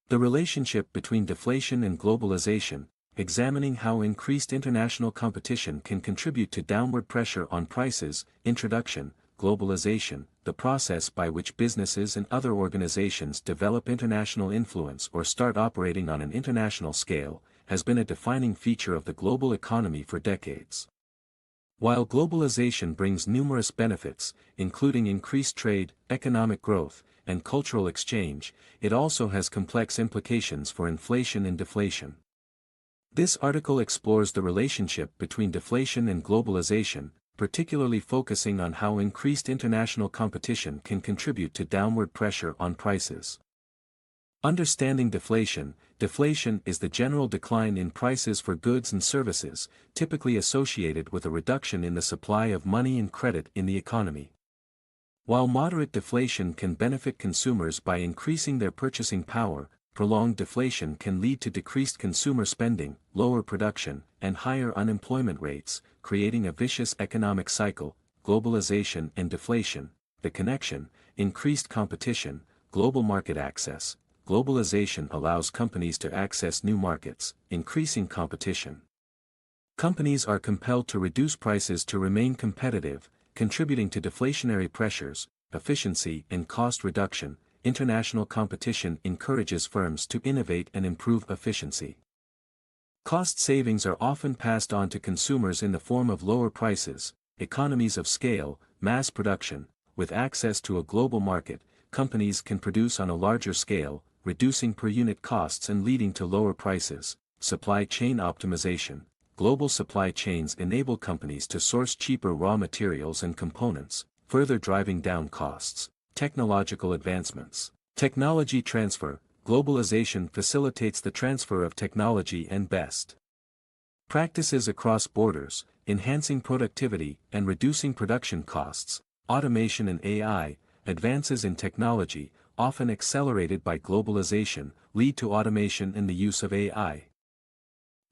The relationship between deflation and globalization, examining how increased international competition can contribute to downward pressure on prices. Introduction. Globalization, the process by which businesses and other organizations develop international influence or start operating on an international scale, has been a defining feature of the global economy for decades. While globalization brings numerous benefits, including increased trade, economic growth, and cultural exchange, it also has complex implications for inflation and deflation. This article explores the relationship between deflation and globalization, particularly focusing on how increased international competition can contribute to downward pressure on prices. Understanding deflation. Deflation is the general decline in prices for goods and services, typically associated with a reduction in the supply of money and credit in the economy. While moderate deflation can benefit consumers by increasing their purchasing power, prolonged deflation can lead to decreased consumer spending, lower production, and higher unemployment rates, creating a vicious economic cycle. Globalization and deflation. The connection. Increased competition, global market access. Globalization allows companies to access new markets, increasing competition. Companies are compelled to reduce prices to remain competitive, contributing to deflationary pressures. Efficiency and cost reduction. International competition encourages firms to innovate and improve efficiency. Cost savings are often passed on to consumers in the form of lower prices. Economies of scale. Mass production. With access to a global market, companies can produce on a larger scale, reducing per unit costs and leading to lower prices. Supply chain optimization. Global supply chains enable companies to source cheaper raw materials and components, further driving down costs. Technological advancements. Technology transfer. Globalization facilitates the transfer of technology and best practices across borders, enhancing productivity and reducing production costs. Automation and AI. Advances in technology, often accelerated by globalization, lead to automation and the use of AI,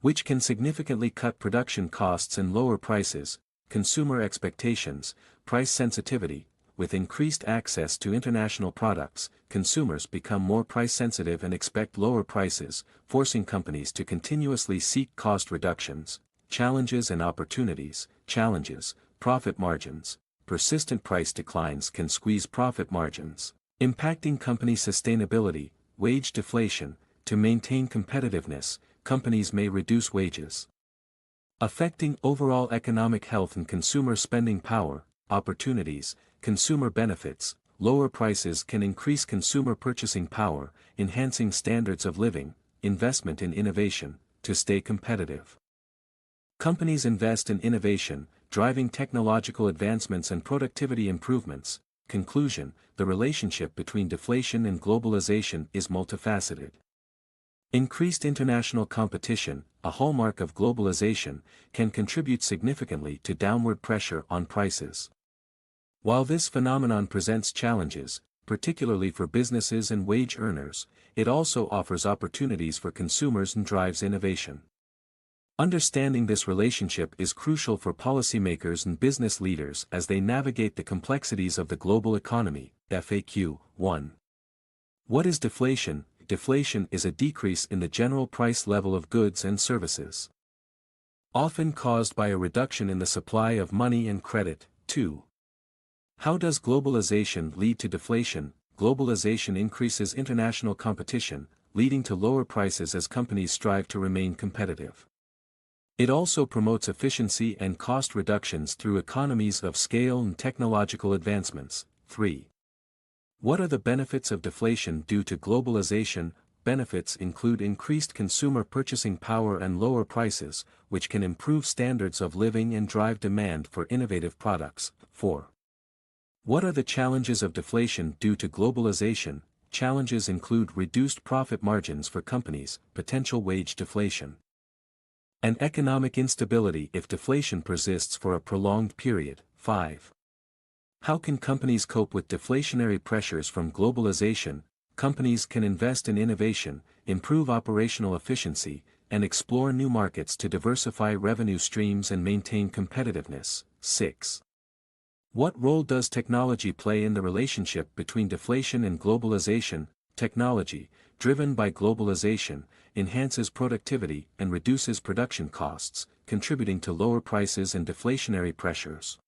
which can significantly cut production costs and lower prices. Consumer expectations. Price sensitivity. With increased access to international products, consumers become more price-sensitive and expect lower prices, forcing companies to continuously seek cost reductions. Challenges and opportunities. Challenges. Profit margins. Persistent price declines can squeeze profit margins, impacting company sustainability. Wage deflation. To maintain competitiveness, companies may reduce wages, affecting overall economic health and consumer spending power. Opportunities. Consumer benefits. Lower prices can increase consumer purchasing power, enhancing standards of living. Investment in innovation. To stay competitive, companies invest in innovation, driving technological advancements and productivity improvements. Conclusion. The relationship between deflation and globalization is multifaceted. Increased international competition, a hallmark of globalization, can contribute significantly to downward pressure on prices. While this phenomenon presents challenges, particularly for businesses and wage earners, it also offers opportunities for consumers and drives innovation. Understanding this relationship is crucial for policymakers and business leaders as they navigate the complexities of the global economy. FAQ 1. What is deflation? Deflation is a decrease in the general price level of goods and services, often caused by a reduction in the supply of money and credit. 2. How does globalization lead to deflation? Globalization increases international competition, leading to lower prices as companies strive to remain competitive. It also promotes efficiency and cost reductions through economies of scale and technological advancements. 3. What are the benefits of deflation due to globalization? Benefits include increased consumer purchasing power and lower prices, which can improve standards of living and drive demand for innovative products. 4. What are the challenges of deflation due to globalization? Challenges include reduced profit margins for companies, potential wage deflation, and economic instability if deflation persists for a prolonged period. 5. How can companies cope with deflationary pressures from globalization? Companies can invest in innovation, improve operational efficiency, and explore new markets to diversify revenue streams and maintain competitiveness. 6. What role does technology play in the relationship between deflation and globalization? Technology. driven by globalization, enhances productivity and reduces production costs, contributing to lower prices and deflationary pressures.